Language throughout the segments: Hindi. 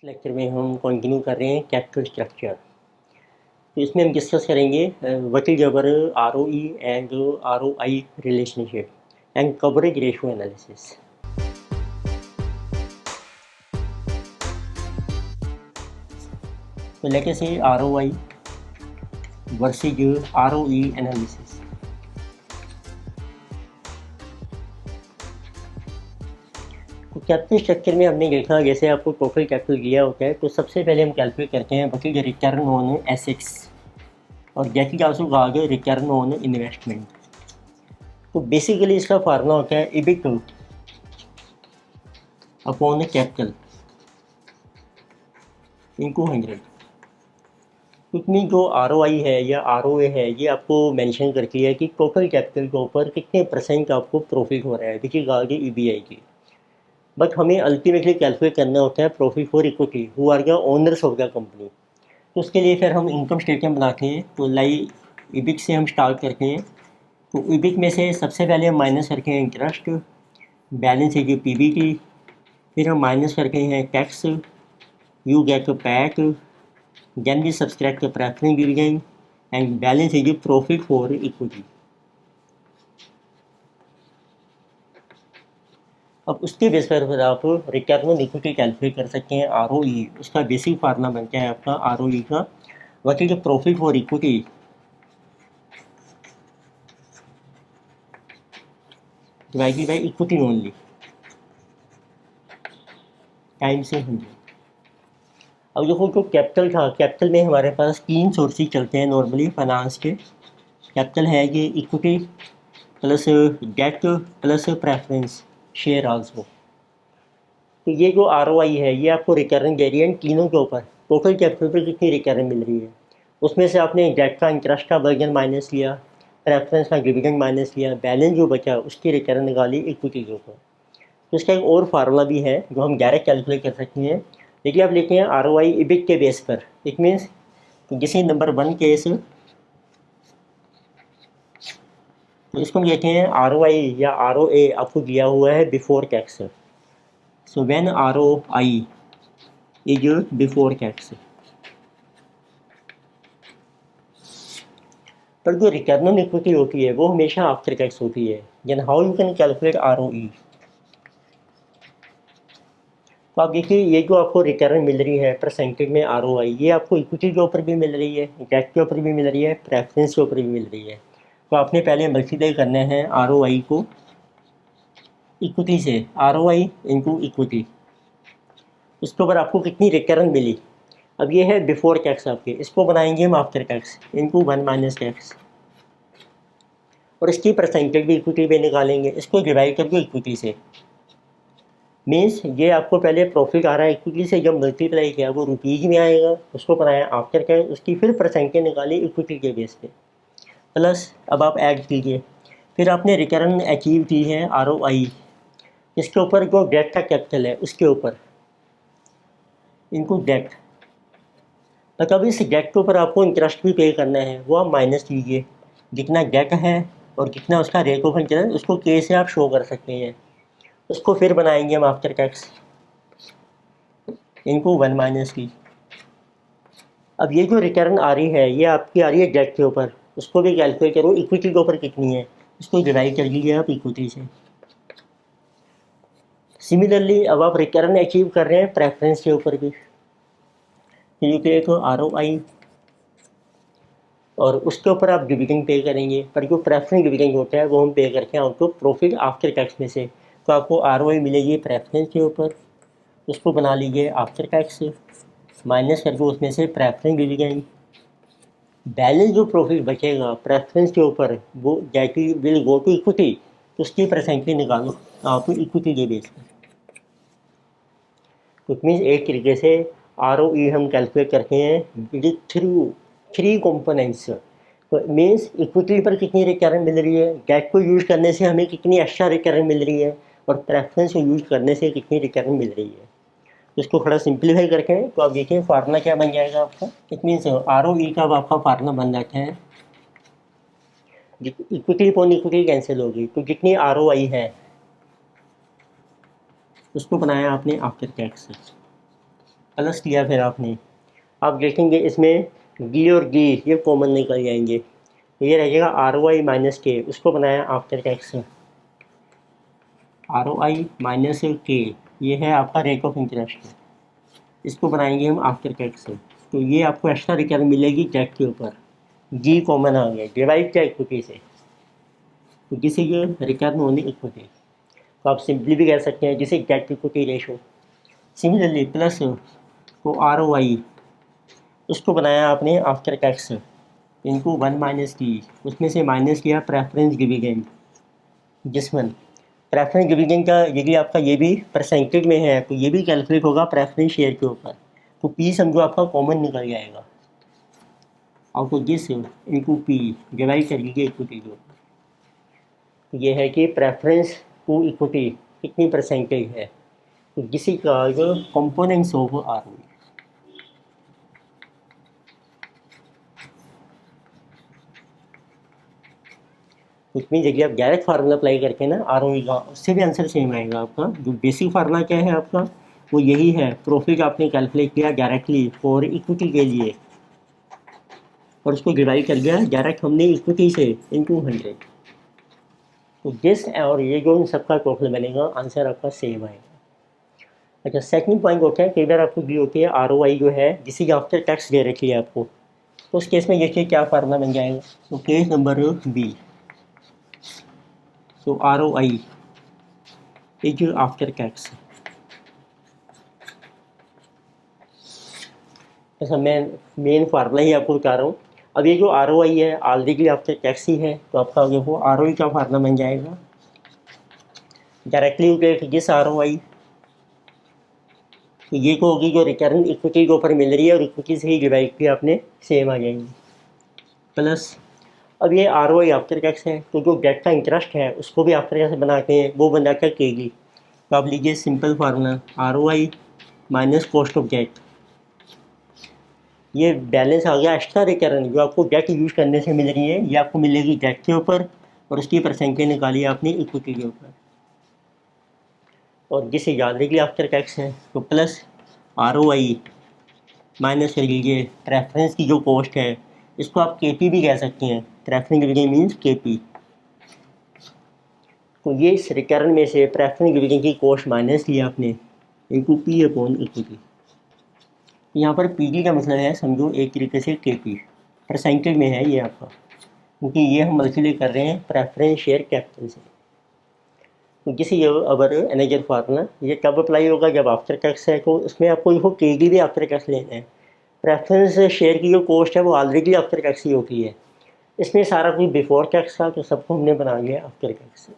इस लेक्चर में हम कंटिन्यू कर रहे हैं कैपिटल स्ट्रक्चर। तो इसमें हम डिस्कस करेंगे what is our ROE and ROI relationship and coverage ratio analysis. तो लेट अस से आरओआई वर्सेस आरओई एनालिसिस। तो कैपिटल स्ट्रक्चर में हमने देखा जैसे आपको टोटल कैपिटल दिया होता है तो सबसे पहले हम कैलकुलेट करते हैं what is return on assets और दैट इज आल्सो कहा गया रिटर्न ऑन इन्वेस्टमेंट। तो बेसिकली इसका फार्मूला होता है EBIT अपॉन कैपिटल इनटू 100। इसमें जो ROI है या ROA है ये आपको मेंशन करती है कि टोटल कैपिटल के ऊपर कितने परसेंट आपको प्रॉफिट हो रहा है, देखिए कहा गया EBI की। बट हमें अल्टीमेटली कैलकुलेट करना होता है profit for equity who are the owners of the company. तो उसके लिए फिर हम इनकम स्टेटमेंट बनाते हैं। तो EBIT से हम स्टार्ट करते हैं। तो EBIT में से सबसे पहले हम माइनस करते हैं इंटरेस्ट, बैलेंस है जो PBT, फिर हम माइनस करते हैं tax, you get PAT, then we subtract preference dividend and balance है जो प्रॉफिट फॉर इक्विटी। अब उसके बेस पर आप रिटर्न ऑन इक्विटी कैलकुलेट कर सकते हैं ROE। उसका बेसिक फार्मूला बनता है आपका ROE का what is profit for equity divided by equity only time से 100। अब देखो जो कैपिटल था, कैपिटल में हमारे पास 3 सोर्सेज चलते हैं नॉर्मली फाइनेंस के। कैपिटल है ये equity plus debt plus preference share also. तो ये जो ROI है ये आपको रिटर्न दे रही है तीनों के ऊपर। टोटल कैपिटल पर कितनी रिटर्न मिल रही है, उसमें से आपने डेट का इंटरेस्ट का वर्जन माइनस लिया, प्रेफरेंस का डिविडेंड माइनस लिया, बैलेंस जो बचा उसकी रिटर्न निकाली इक्विटी के ऊपर। तो इसका एक और फार्मूला भी है जो हम डायरेक्ट कैलकुलेट कर सकते हैं। देखिए आप लिखते हैं ROI EBIT के बेस पर। इट मीन्स जैसे नंबर 1 केस, तो इसको हम कहते हैं ROI या ROA आपको दिया हुआ है before tax. So when ROI is before tax. पर जो रिटर्न ऑन इक्विटी होती है वो हमेशा आफ्टर टैक्स होती है। Then how you can calculate ROE। तो आप देखिए ये जो आपको रिटर्न मिल रही है परसेंटेज में ROI, ये आपको इक्विटी के ऊपर भी मिल रही है, डेट के ऊपर भी मिल रही है, प्रेफरेंस के ऊपर भी मिल रही है। तो आपने पहले मल्टीप्लाई करना है ROI को इक्विटी से, ROI इंटू इक्विटी, इसके ऊपर आपको कितनी रिटर्न मिली। अब ये है बिफोर टैक्स आपके, इसको बनाएंगे हम after tax into 1 minus tax, और इसकी परसेंटेज भी इक्विटी पे निकालेंगे, इसको डिवाइड करके इक्विटी से। मीन्स ये आपको पहले प्रॉफिट आ रहा है इक्विटी से, जब मल्टीप्लाई किया वो रुपीज़ में आएगा, उसको बनाया आफ्टर टैक्स, उसकी फिर परसेंटेज निकाली इक्विटी के बेस पे, प्लस अब आप ऐड कीजिए। फिर आपने रिटर्न अचीव की है ROI इसके ऊपर जो डेट का कैपिटल है उसके ऊपर इनको डेट। तो अब इस डेट के ऊपर आपको इंटरेस्ट भी पे करना है, वो आप माइनस कीजिए। जितना डेट है और कितना उसका रेट ऑफ इंटरेस्ट उसको के से आप शो कर सकते हैं। उसको फिर बनाएंगे हम आफ्टर टैक्स इनको 1 माइनस की। अब ये जो रिटर्न आ रही है ये आपकी आ रही है डेट के ऊपर, उसको भी कैलकुलेट करो इक्विटी के ऊपर कितनी है, उसको डिवाइड कर लीजिए आप इक्विटी से। सिमिलरली अब आप रिटर्न अचीव कर रहे हैं प्रेफरेंस के ऊपर भी, क्योंकि तो ROI और उसके ऊपर आप डिविडेंड पे करेंगे, पर जो प्रेफरेंस डिविडेंड होता है वो हम पे करते हैं आपको प्रॉफिट आफ्टर टैक्स में से। तो आपको ROI मिलेगी प्रेफरेंस के ऊपर, उसको बना लीजिए आफ्टर टैक्स माइनस करके उसमें से प्रेफरेंस डिविडेंड, बैलेंस जो प्रॉफिट बचेगा प्रेफरेंस के ऊपर वो that will go to equity, तो उसकी परसेंटेज निकालो आप इक्विटी के बेस पर। तो मीन्स एक तरीके से ROE हम कैलकुलेट करते हैं थ्री कंपोनेंट्स। तो मीन्स इक्विटी पर कितनी रिटर्न मिल रही है, डेट को यूज़ करने से हमें कितनी एक्स्ट्रा रिटर्न मिल रही है, और प्रेफरेंस को यूज़ करने से कितनी रिटर्न मिल रही है। इसको थोड़ा सिंप्लीफाई करके तो आप देखिए फार्मूला क्या बन जाएगा आपका। इट मीन्स ROE का अब आपका फार्मूला बन जाता है, इक्विटी अपॉन इक्विटी कैंसिल होगी, तो जितनी ROI है उसको बनाया आपने आफ्टर टैक्स। प्लस किया फिर आपने, आप देखेंगे इसमें डी और डी ये कॉमन निकल जाएंगे, तो ये रहेगा आर ओ आई माइनस के, उसको बनाया आफ्टर टैक्स। आर ओ आई माइनस के ये है आपका रेट ऑफ इंटरेस्ट, इसको बनाएंगे हम आफ्टर टैक्स। तो ये आपको एक्स्ट्रा रिटर्न मिलेगी टैक्स के ऊपर। जी कॉमन आ गया, डिवाइड क्या इक्विटी से, तो जिसे ये रिटर्न होने इक्विटी, तो आप सिंपली भी कह सकते हैं जिसे date equity ratio. Similarly plus तो आर ओ आई उसको बनाया आपने after tax into one minus की, उसमें से माइनस किया प्रेफरेंस डिविडेंड, जिसमें प्रेफरेंस डिविडेंड का यदि आपका ये भी परसेंटेज में है तो ये भी कैलकुलेट होगा प्रेफरेंस शेयर के ऊपर, तो पी समझो आपका कॉमन निकल जाएगा, out of this into P divide कर लीजिए इक्विटी के ऊपर। तो ये है कि प्रेफरेंस टू इक्विटी कितनी परसेंटेज है, तो किसी का जो कंपोनेंट्स हो वो आर ओ, उसमें जगह आप डायरेक्ट फार्मूला अप्लाई करके ना आर ओ का, उससे भी आंसर सेम आएगा आपका। जो बेसिक फार्मूला क्या है आपका, वो यही है, प्रॉफिट आपने कैलकुलेट किया डायरेक्टली फॉर इक्विटी के लिए और उसको डिवाइड कर दिया डायरेक्ट हमने इक्विटी से इनटू 100, तो दिस और ये जो इन सबका टोटल बनेगा, आंसर आपका सेम आएगा। अच्छा, सेकंड पॉइंट होता है कई बार आपको दी होती है आर ओ आई जो है जिसकी आफ्टर टैक्स दे रखी है आपको, तो उस केस में देखिए क्या फार्मूला बन जाएगा। तो case number B, so ROI is after tax। ऐसा मैं मेन फार्मूला ही आपको बता रहा हूँ। अब ये जो ROI है ऑलरेडी आफ्टर टैक्स ही है, तो आपका देखो ROI का फार्मूला बन जाएगा डायरेक्टली रिलेटेड दिस ROI, तो ये को होगी जो रिटर्न इक्विटी के ऊपर मिल रही है और इक्विटी से ही डिवाइड किया आपने, सेम आ जाएंगी प्लस। अब ये ROI आफ्टर टैक्स है, तो जो डेट का इंटरेस्ट है उसको भी आफ्टर टैक्स बनाते हैं, वो बना कर केगी, तो आप लीजिए simple formula ROI minus cost of debt, ये बैलेंस आ गया एक्स्ट्रा रिटर्न जो आपको डेट यूज़ करने से मिल रही है, ये आपको मिलेगी डेट के ऊपर और उसकी परसेंटेज निकाली आपने इक्विटी के ऊपर, और जिसे याद रखिए आफ्टर टैक्स है, तो प्लस आर ओ आई माइनस कर लीजिए प्रेफरेंस की जो कॉस्ट है, इसको आप के पी भी कह सकते हैं, प्रेफरेंस डिविडेंड मीन्स के पी, तो ये इस रिटर्न में से प्रेफरेंस डिविडेंड की कॉस्ट माइनस की आपने इनटू पी अपॉन इक्विटी। यहाँ पर पी डी का मतलब है समझो एक तरीके से के पी, परसेंटेज में है ये आपका, क्योंकि ये हम मल्टीप्लाई कर रहे हैं प्रेफरेंस शेयर कैपिटल से। तो किसी अगर एनेजर फार्मूला ये कब अप्लाई होगा, जब आफ्टर टैक्स है, तो उसमें आपको देखो के डी भी आफ्टर टैक्स लेना है, प्रेफरेंस शेयर की जो कॉस्ट है वो ऑलरेडी आफ्टर टैक्स ही होती है, इसमें सारा कुछ बिफोर टैक्स था तो सबको हमने बना लिया आफ्टर टैक्स।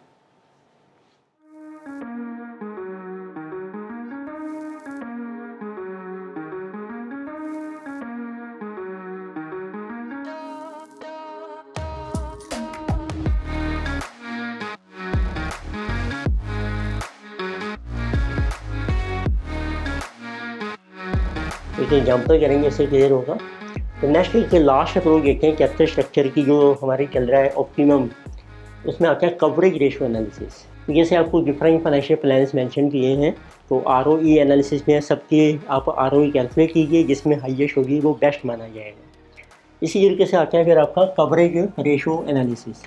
एक एग्जाम्पल करेंगे, इससे क्लियर होगा। तो नेक्स्ट एक लास्ट अप्रोच देखते हैं कैपिटल स्ट्रक्चर की जो हमारी चल रहा है ऑप्टिमम, उसमें आता है कवरेज रेशियो एनालिसिस। तो जैसे आपको डिफरेंट फाइनेंशियल प्लान्स मेंशन किए हैं, तो आर ओ ई एनालिसिस में सबके आप आर ओ ई कैलकुलेट कीजिए, जिसमें हाईएस्ट होगी वो बेस्ट माना जाएगा। इसी तरीके से आता है फिर आपका कवरेज रेशियो एनालिसिस।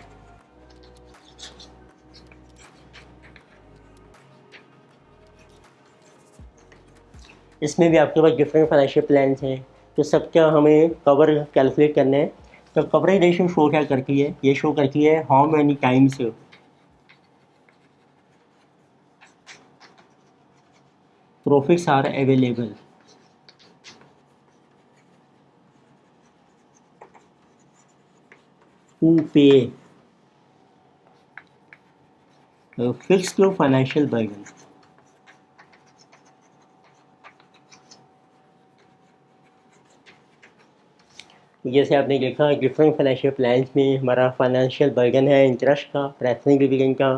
इसमें भी आपके पास डिफरेंट फाइनेंशियल प्लान्स हैं, तो सबका हमें कवर कैलकुलेट करना है। तो कवरेज रेशियो शो क्या करती है, ये शो करती है how many times profits are available to pay fixed financial burden. जैसे आपने देखा डिफरेंट फाइनेंशियल प्लान्स में हमारा फाइनेंशियल बर्डन है इंटरेस्ट का, प्रेफरेंस डिविडेंड का,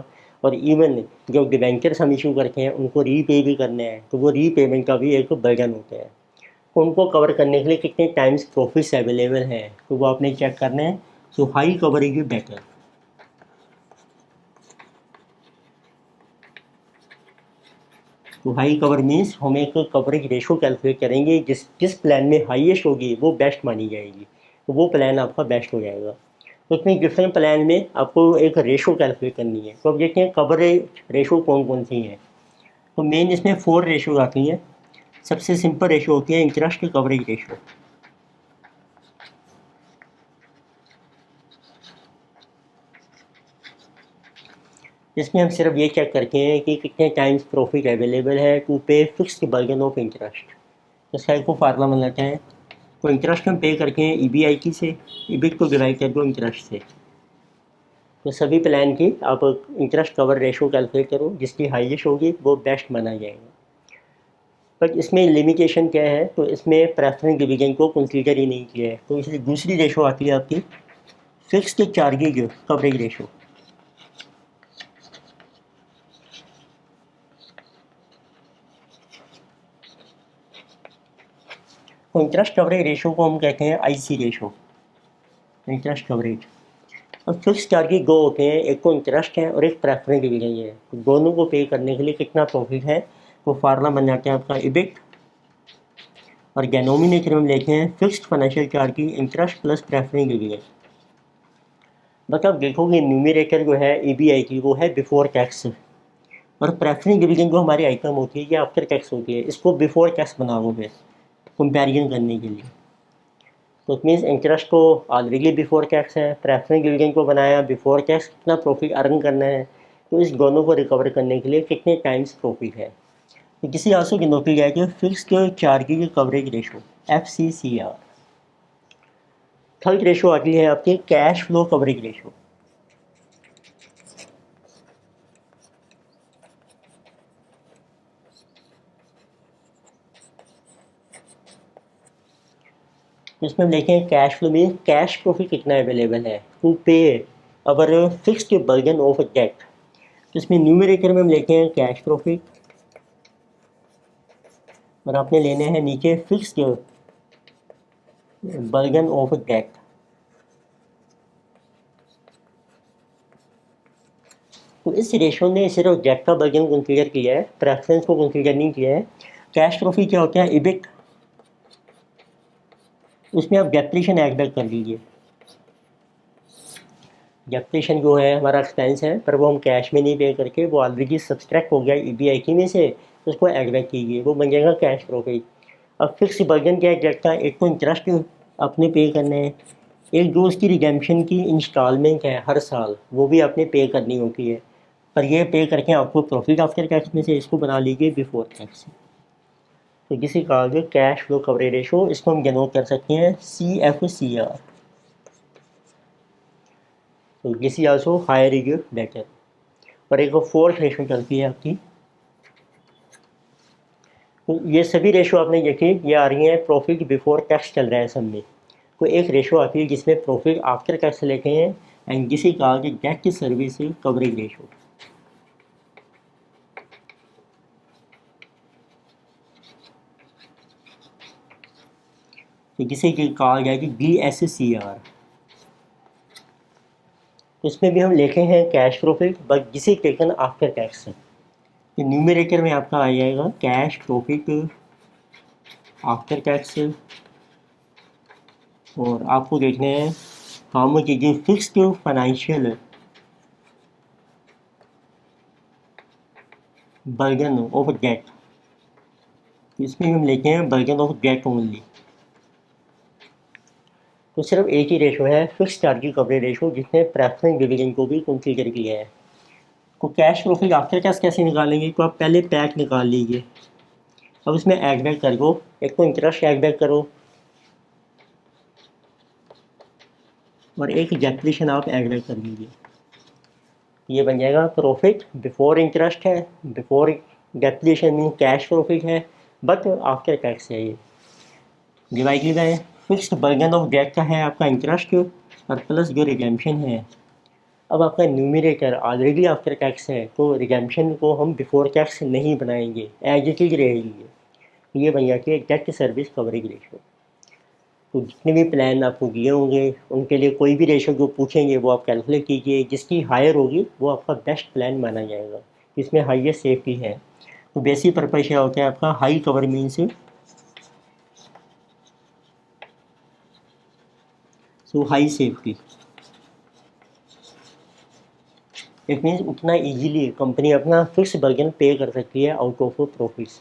और इवन जो डिबेंचर्स हम इशू करते हैं उनको रीपे भी करने हैं, तो वो रीपेमेंट का भी एक बर्डन होता है। तो उनको कवर करने के लिए कितने टाइम्स प्रॉफिट्स अवेलेबल हैं, तो वो आपने चेक करना है। सो हाई कवरेज बेटर, तो हाई कवर मीन्स हम एक कवरेज रेशो कैलकुलेट करेंगे, जिस प्लान में हाईएस्ट होगी वो बेस्ट मानी जाएगी, तो वो प्लान आपका बेस्ट हो जाएगा। तो उसमें डिफरेंट प्लान में आपको एक रेशो कैलकुलेट करनी है। तो अब देखते हैं कवरेज रेशो कौन कौन सी हैं। तो मेन इसमें 4 रेशो आती हैं। सबसे सिंपल रेशो होती है इंटरेस्ट कवरेज रेशो। इसमें हम सिर्फ ये चेक करते हैं कि कितने टाइम्स प्रॉफिट अवेलेबल है to pay fixed burden of interest. इसका एक फार्मूला बनाते हैं। तो इंटरेस्ट हम पे करके हैं EBIT से, EBIT को डिवाइड कर दो इंटरेस्ट से। तो सभी प्लान की आप इंटरेस्ट कवर रेशो कैलकुलेट करो, जिसकी हाईएस्ट होगी वो बेस्ट माना जाएगा। बट इसमें लिमिटेशन क्या है, तो इसमें प्रेफरेंस डिवीजन को कंसीडर ही नहीं किया है। तो इसलिए दूसरी रेशो आती है आपकी फिक्स्ड चार्जेज कवरेज रेशो। तो इंटरेस्ट कवरेज रेशो को हम कहते हैं IC रेशो, इंटरेस्ट कवरेज। अब फिक्स चार्जेज दो होते हैं, एक तो इंटरेस्ट है और एक प्रेफरेंस डिवीजन है। तो दोनों को पे करने के लिए कितना प्रॉफिट है, तो फार्मूला बन जाता है आपका EBIT, और डिनोमिनेटर में लेते हैं फिक्स्ड फाइनेंशियल चार्ज की interest plus preference division. But अब देखोगे न्यूमरेटर जो है EBIT वो है बिफोर टैक्स, और प्रेफरेंस डिवीजन जो हमारी आइटम होती है ये आफ्टर टैक्स होती है। इसको बिफोर टैक्स बनाओगे कंपैरिजन करने के लिए। तो इट मीन्स इंटरेस्ट तो ऑलरेडी बिफोर टैक्स है, प्रेफरेंस डिवीजन को बनाया बिफोर टैक्स, कितना प्रॉफिट अर्न करना है, तो इस दोनों को रिकवर करने के लिए कितने टाइम्स प्रॉफिट है। तो किसी आंसू की नौकरी जाएगी fixed charges coverage ratio FCCR। Third ratio आती है आपकी कैश फ्लो कवरेज रेशो। इसमें हम देखें कैश फ्लो में कैश प्रॉफिट कितना अवेलेबल है टू पे अवर फिक्स्ड बर्गन ऑफ डेट। तो इसमें न्यूमरेटर में हम लेते हैं कैश प्रॉफिट, और आपने लेने हैं नीचे फिक्स्ड बर्गन ऑफ डेट। तो इस रेशो ने सिर्फ डेट का बर्गन कंसीडर किया है, प्रेफरेंस को कंसीडर नहीं किया है। कैश प्रॉफिट क्या होता है EBIT, उसमें आप डेप्रिशन ऐड बैक कर लीजिए। डेप्रिशन जो है हमारा एक्सपेंस है, पर वो हम कैश में नहीं पे करके वो ऑलरेडी सब्सट्रैक्ट हो गया EBIT में से, उसको ऐड बैक कीजिए, वो बन जाएगा कैश प्रॉफिट। अब फिक्स बर्गन क्या है डेट का, एक तो इंटरेस्ट आपने पे करना है, एक जो उसकी रिडेम्पशन की इंस्टॉलमेंट है हर साल वो भी आपने पे करनी होती है, पर ये पे करके आपको प्रॉफिट आफ्टर टैक्स में से इसको बना लीजिए बिफोर टैक्स। तो किसी कहा गया कैश फ्लो कवरेज रेशो, इसको हम डिनोट कर सकते हैं CFCR। तो this is also higher is better. और एक फोर्थ रेशो चलती है आपकी। तो ये सभी रेशो आपने देखी ये आ रही हैं प्रॉफिट बिफोर टैक्स चल रहा है सब में। तो एक रेशो आती है जिसमें प्रॉफिट आफ्टर टैक्स लेते हैं, एंड जिसे कहा कि डेट सर्विस कवरेज रेशो। तो जिसे कहा गया कि DSCR। तो इसमें भी हम लेते हैं कैश प्रॉफिट बट जिसे टेकन आफ्टर टैक्स। तो न्यूमरेटर में आपका आ जाएगा कैश प्रॉफिट आफ्टर टैक्स, और आपको देखना है how much is fixed financial burden of debt. इसमें हम लेते हैं बर्गन ऑफ डेट ओनली। तो सिर्फ एक ही रेशो है फिक्स चार्ज कवरेज रेशो, जिसने प्रेफरेंस डिवीजन को भी कंसीडर किया है। तो कैश प्रॉफिट आफ्टर टैक्स कैसे निकालेंगे, तो आप पहले पैक निकाल लीजिए। अब इसमें ऐड बैक कर दो, एक तो इंटरेस्ट ऐड बैक करो और एक डेप्रिशन आप ऐड बैक कर लीजिए। ये बन जाएगा प्रॉफिट बिफोर इंटरेस्ट है, before depreciation mean cash profit है, बट आफ्टर टैक्स है। ये divide by fixed burden of debt का है आपका इंटरेस्ट और प्लस जो रिडेम्पशन है। अब आपका न्यूमरेटर ऑलरेडी आफ्टर टैक्स है, तो रिडेम्पशन को हम बिफोर टैक्स नहीं बनाएंगे, एज इट इज रहेगी। ये बन जाती है डेट सर्विस कवरेज रेशो। तो जितने भी प्लान आपको दिए होंगे उनके लिए कोई भी रेशो जो पूछेंगे वो आप कैलकुलेट कीजिए, जिसकी हायर होगी वो आपका बेस्ट प्लान माना जाएगा, इसमें हाईएस्ट सेफ्टी है। तो बेसिक पर्पज क्या होता है आपका, high cover means so high safety. It means उतना इजीली कंपनी अपना फिक्स बर्गन पे कर सकती है आउट ऑफ प्रॉफिट्स।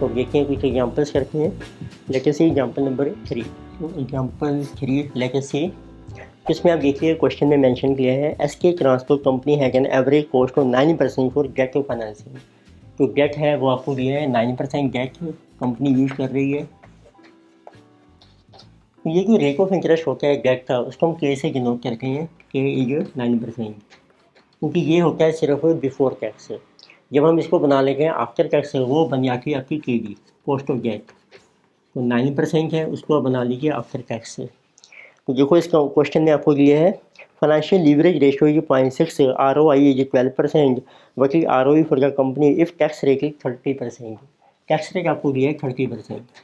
तो देखते हैं कुछ एग्जांपल्स करते हैं। Late us see example number 3। तो एग्जांपल 3 लेट अस सी, इसमें आप देखिए क्वेश्चन में मेंशन किया है SK transport company has an average cost of 9% for debt financing. तो डेट है वो आपको दिया है 9% डेट कंपनी यूज कर रही है। तो ये जो रेट ऑफ इंटरेस्ट होता है डेट का, उसको हम के से डिनोट करते हैं, के इज 9%, क्योंकि ये होता है सिर्फ बिफोर टैक्स। जब हम इसको बना लेते हैं आफ्टर टैक्स वो बन जाती है आपकी के डी, कॉस्ट ऑफ डेट। तो 9% है, उसको बना लीजिए आफ्टर टैक्स से। तो देखो इसका क्वेश्चन ने आपको दिया है financial leverage ratio is 0.6, ROI is 12%, what is ROE for the company if tax rate is 30%। Tax rate आपको दिया है 30%।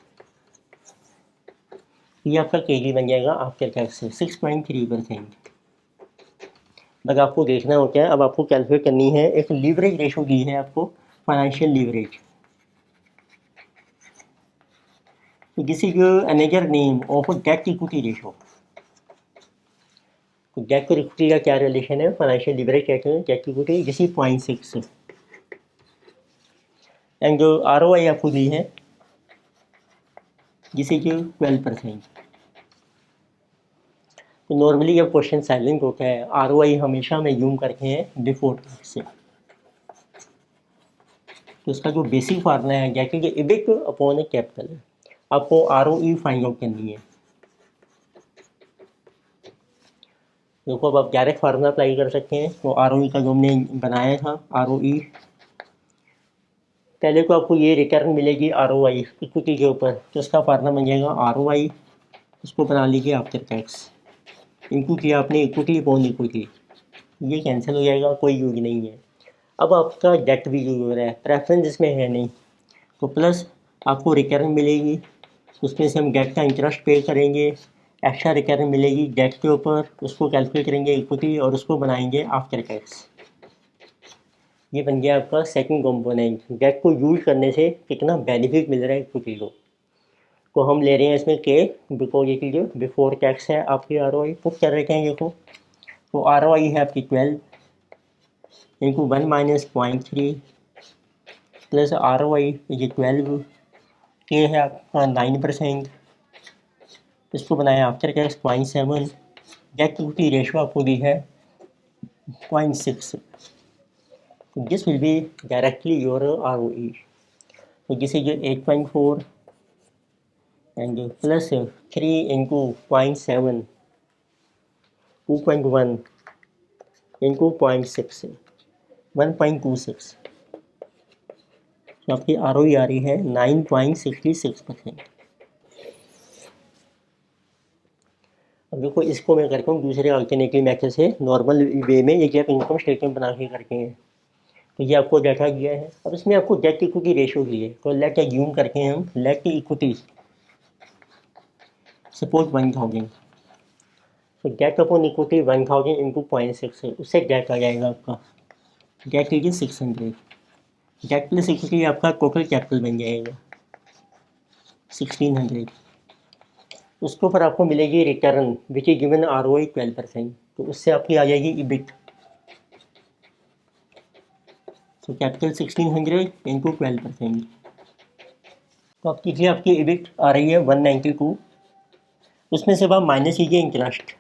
ये आपका के डी बन जाएगा आफ्टर टैक्स से 6.3%। बस आपको देखना होता है, अब आपको कैलकुलेट करनी है एक लीवरेज रेशियो दी है आपको, financial leverage. This is another name of debt equity ratio. तो डेट और इक्विटी का क्या रिलेशन है, फाइनेंशियल लीवरेज कहते हैं debt equity, this is 0.6। And जो ROI आपको दी है दिस इज 12%। तो नॉर्मली जब क्वेश्चन साइलेंट होता है ROI हमेशा हम यूम करते हैं बिफोर टैक्स से। तो इसका जो बेसिक फार्मूला है जैसे कि इबिट अपॉन ए कैपिटल है, आपको ROE फाइंड आउट करनी है। देखो अब आप डायरेक्ट फार्मूला अप्लाई कर सकते हैं। तो ROE का जो हमने बनाया था ROE, पहले को आपको ये रिटर्न मिलेगी ROI इक्विटी के ऊपर, तो इसका फार्मूला बन जाएगा ROI, इसको बना लीजिए आफ्टर टैक्स, इनटू किया आपने इक्विटी अपॉन इक्विटी, ये कैंसिल हो जाएगा, कोई यूज नहीं है। अब आपका डेट भी यूज हो रहा है, प्रेफरेंस इसमें है नहीं, तो प्लस आपको रिटर्न मिलेगी, उसमें से हम डेट का इंटरेस्ट पे करेंगे, एक्स्ट्रा रिटर्न मिलेगी डेट के ऊपर, उसको कैलकुलेट करेंगे इक्विटी और उसको बनाएंगे आफ्टर टैक्स। ये बन गया आपका सेकंड कंपोनेंट, डेट को यूज करने से कितना बेनिफिट मिल रहा है इक्विटी को। तो हम ले रहे हैं इसमें के, बिकॉज ये जो बिफोर टैक्स है आपकी ROI पुट कर रहे हैं ये को। तो ROI है आपकी 12 इंटू 1 माइनस 0.3 प्लस ROI ये 12, के है आपका 9%, इसको बनाया after tax 0.7, debt equity ratio आपको दी है 0.6। This will be directly your ROE। तो this is 8.4 and plus 3 into 0.7, 2.1 into 0.6, 1.26। तो आपकी ROE आ रही है 9.66%। अब देखो इसको मैं करता हूँ दूसरे अल्टरनेटिव मेथड से, नॉर्मल वे में ये आप इनकम स्टेटमेंट बना के करते हैं। तो ये आपको डाटा दिया है, अब इसमें आपको डेट इक्विटी रेशियो दी है। तो लेट अज्यूम करके हम लेट इक्विटी सपोज 1000, तो डेट अपॉन इक्विटी 1000 इंटू 0.6 है, उससे डेट आ जाएगा आपका, डेट लीजिए 600, डेट प्लस इक्विटी आपका टोटल कैपिटल बन जाएगा 1600। उसके ऊपर आपको मिलेगी return which is given ROI 12%, तो उससे आपकी आ जाएगी इबिट। तो कैपिटल 1600 इंटू 12%, तो आप कीजिए आपकी इबिट आ रही है 192, उसमें से आप माइनस कीजिए इंटरेस्ट।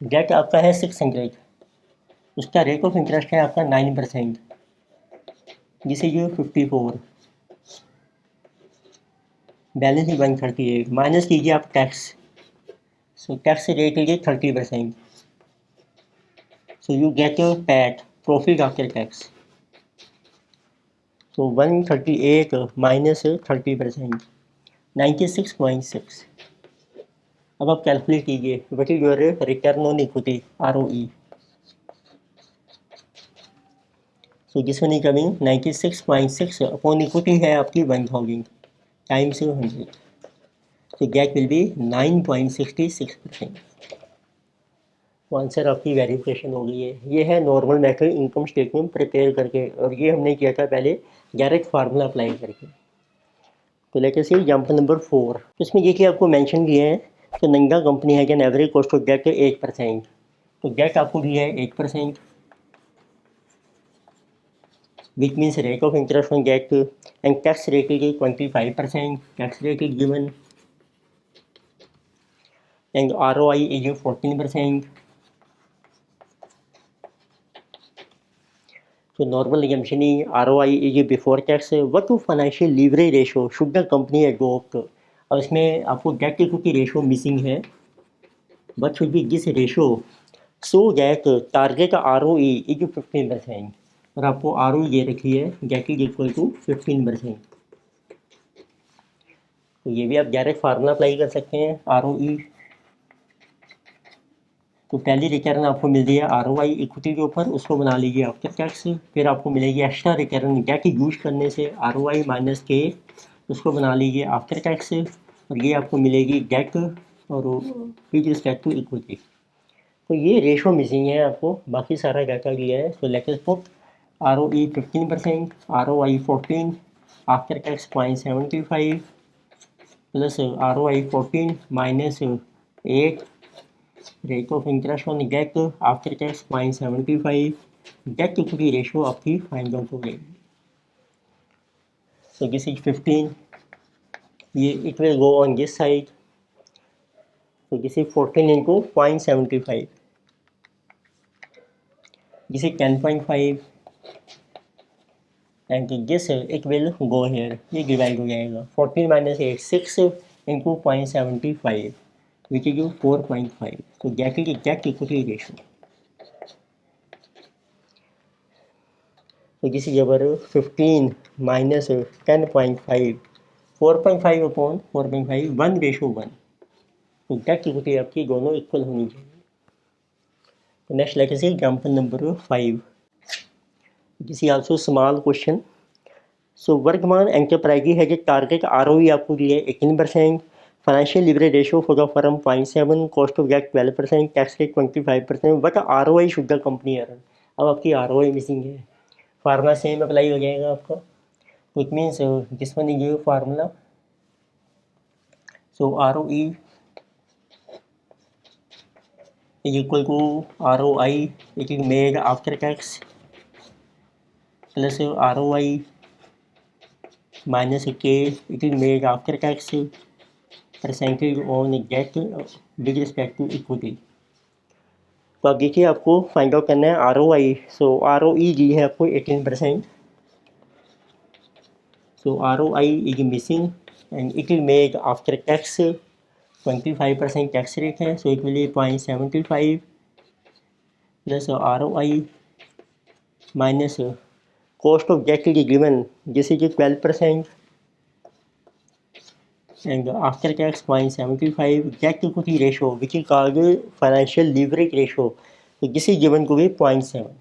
डेट आपका है 600, उसका रेट ऑफ इंटरेस्ट है आपका 9%, जिसे ये 54, बैलेंस ही 138, माइनस कीजिए आप टैक्स। सो टैक्स रेट लीजिए 30%, so you get your PAT profit after tax. तो 138 माइनस 30%, 96.6। अब आप कैलकुलेट कीजिए what is your return on equity ROE. So this one is coming 96.6 upon equity है आपकी 1000 times 100. So that will be 9.66%. तो आंसर आपकी वेरिफिकेशन हो गई है. ये है normal method income statement prepare करके, और ये हमने किया था पहले डायरेक्ट फार्मूला अप्लाई करके. तो लेके सी एग्जाम्पल नंबर 4. तो इसमें देखिए आपको मेंशन किए हैं तो नंगा कंपनी है an average cost of debt 8%. तो डेट आपको दिया है 8%, which means rate of interest on debt, and tax rate is 25%. Tax rate is given, and ROI is 14%. So normal assumption is ROI is before tax. What to financial leverage ratio should the company adopt? अब इसमें आपको डेट इक्विटी रेशो मिसिंग है. What should be this ratio so that target ROE is 15%, और आपको ROE ये रखी है डेट इज इक्वल टू 15%. तो ये भी आप डायरेक्ट फार्मूला अप्लाई कर सकते हैं ROE. तो पहली रिटर्न आपको मिल रही है ROI इक्विटी के ऊपर, उसको बना लीजिए आफ्टर टैक्स. फिर आपको मिलेगी एक्स्ट्रा रिटर्न डेट यूज करने से ROI माइनस के, उसको बना लीजिए आफ्टर टैक्स. और ये आपको मिलेगी डेट और विद रिस्पेक्ट टू इक्विटी. तो ये रेशो मिसिंग है आपको, बाकी सारा डाटा दिया है. So let us put ROE 15%, ROI 14, after tax 0.75 plus ROI 14 minus 8, rate of interest on debt after tax 0.75. Debt equity ratio आपकी फाइंड आउट हो गई. So this is 15. ये it will go on this side. So this is 14 into 0.75. This is 10.5 and this it will go here. ये डिवाइड हो जाएगा. 14 minus 8 6 into 0.75 which is 4.5. So that is exact equity ratio. So this is our 15 minus 10.5, 4.5 upon 4.5, 1:1. तो exact equity आपकी दोनों इक्वल होनी चाहिए. तो next let us see example number 5. This is also small question. So Vardhman enterprise है जो टारगेट ROE आपको दिया है 18%, financial leverage ratio for the firm 0.7, cost of debt 12%, tax rate 25%. But ROI should the company earn. अब आपकी ROI मिसिंग है. फार्मूला सेम अप्लाई हो जाएगा आपका. तो it means this one is your formula. So ROE is equal to ROI it is made after tax plus ROI minus K it is made after tax percentage on debt with respect to equity. तो अब देखिए आपको फाइंड आउट करना है ROI. सो ROE दी है आपको 18%. So ROI is missing and it is made after tax. 25% tax rate है. So it will 0.75 plus ROI minus cost of debt is given this is 12% and after tax 0.75. debt equity ratio which is called financial leverage ratio, तो this is given to be 0.7.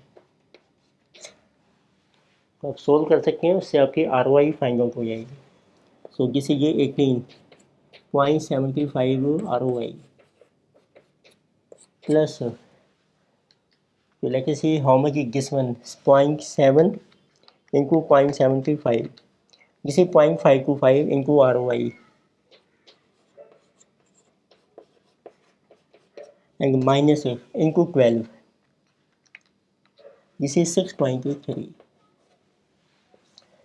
तो आप सोल्व कर सकते हैं, उससे आपकी ROI फाइंड आउट हो जाएगी. So this is 18.75 ROI plus तो let us see how much is this one 0.7 into 0.75. This is 0.525 into ROI and minus into 12. This is 6.3.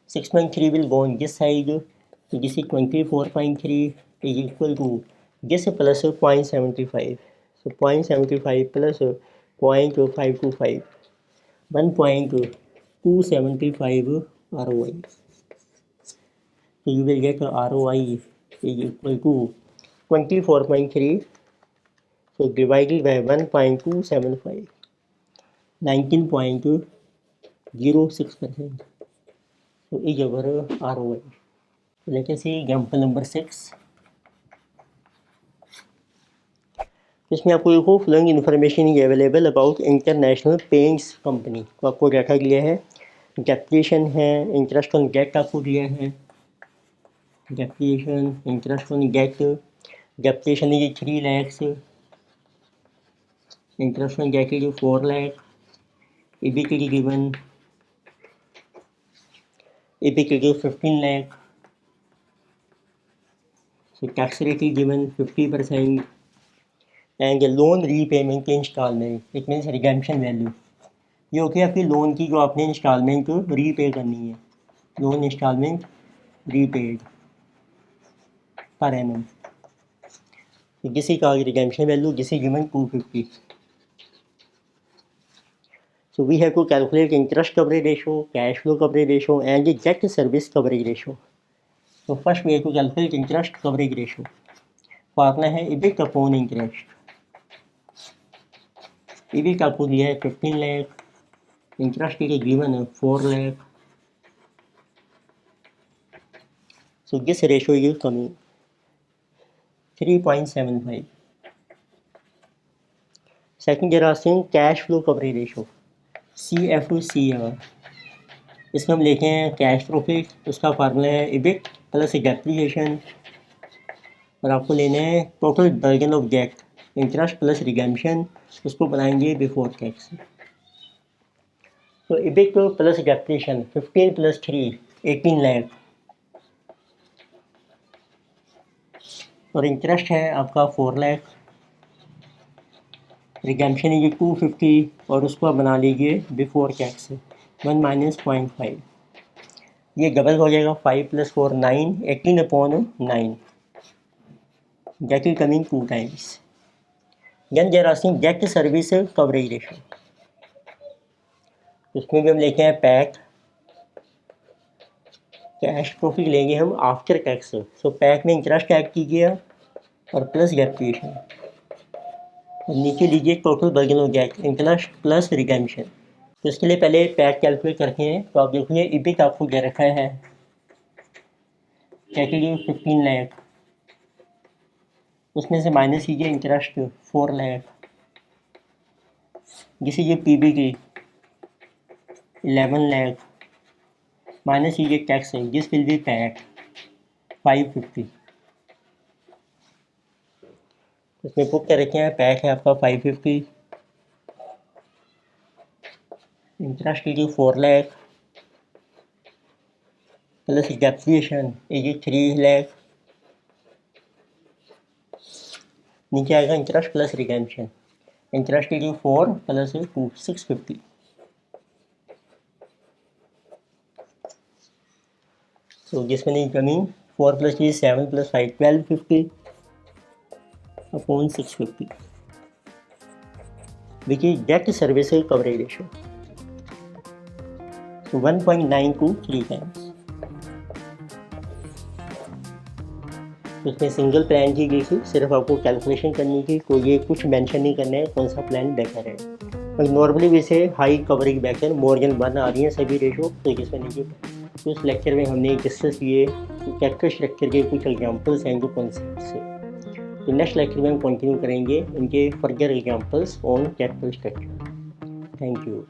6.3 will go on this side. So this is 24.3 is equal to this plus 0.75. So 0.75 plus 0.525. 1.275 ROI. So you will get ROI is equal to 24.3. So divided by 1.275, 19.06%. So is our ROI. Let us see example number 6. इसमें आपको देखो following information he available about international paints company को आपको रखा गया है। डेप्रिएशन है, इंटरेस्ट ऑन गेट आपको दिया है, डेप्रिएशन इंटरेस्ट ऑन गेट, डेप्रिएशन है 3 lakhs, इंटरेस्ट ऑन गेट है 4 lakh, EBT given, EBT 15 lakh, so tax rate is given 50%, and the loan repayment installment, it means redemption value, ये होती है आपकी लोन की जो आपने इंस्टॉलमेंट रीपे करनी है, loan installment repaid per annum, किसी का रिडेम्पशन वैल्यू जिसे given 250। So we have to calculate interest coverage ratio, cash flow coverage ratio, and the debt service coverage ratio. So first we have to calculate interest coverage ratio. Formula है EBIT अपॉन इंटरेस्ट। EBIT आपको दिया है 15 लाख, इंटरेस्ट के गिवन है 4 lakh. So this ratio is coming 3.75. Second they are asking cash flow coverage ratio, CF to CR। इसमें हम लेते हैं कैश प्रॉफिट, उसका फार्मूला है EBIT प्लस डेप्रिसिएशन, और आपको लेना है total burden of debt, interest plus redemption, उसको बनाएंगे बिफोर टैक्स। तो EBIT प्लस डेप्रिसिएशन 15 + 3 18 लाख, और इंटरेस्ट है आपका 4 लाख, रिडेम्पशन है 250, और उसको आप बना लीजिए बिफोर टैक्स 1 - 0.5, ये डबल हो जाएगा 5 + 4 9, 18/9, that is coming 2 times. Then they are asking debt service coverage ratio, इसमें भी हम लेते हैं पैक, कैश प्रॉफिट लेंगे हम आफ्टर टैक्स। सो पैक में इंटरेस्ट ऐड कीजिए और प्लस डेप्रिसिएशन, और नीचे लीजिए total burden of debt, interest plus redemption. तो इसके लिए पहले पैक कैलकुलेट करते हैं। तो आप देखिए EBIT आपको दे रखा है कैटेगरी 15 लाख, उसमें से माइनस कीजिए इंटरेस्ट 4 लाख, जिसे ये PBT 11 लाख, माइनस कीजिए टैक्स है जिस विल बी पैक 550। इसमें बुक कर रखे हैं पैक है आपका 550, इंटरेस्ट कीजिए 4 लाख प्लस डेप्रिसिएशन ये 3 लाख, नीचे आएगा इंटरेस्ट प्लस रिडेम्पशन, इंटरेस्ट कीजिए 4 + 2 650। So this one is coming 4 + 3 7 + 5 1250 upon 650, which is debt service coverage ratio. So 1.923 times. इसमें सिंगल प्लान की गई थी, सिर्फ आपको कैलकुलेशन करनी थी, कोई ये कुछ मेंशन नहीं करना है कौन सा प्लान बेहतर है। और नॉर्मली वैसे हाई कवरेज बेहतर, मोर देन 1 आ रही है सभी रेशो, तो इसमें नहीं। तो इस लेक्चर में हमने डिस्कस किए कैपिटल स्ट्रक्चर के कुछ एग्जांपल्स हैं जो कॉन्सेप्ट से। तो नेक्स्ट लेक्चर में हम कंटिन्यू करेंगे इनके further examples on capital structure. Thank you.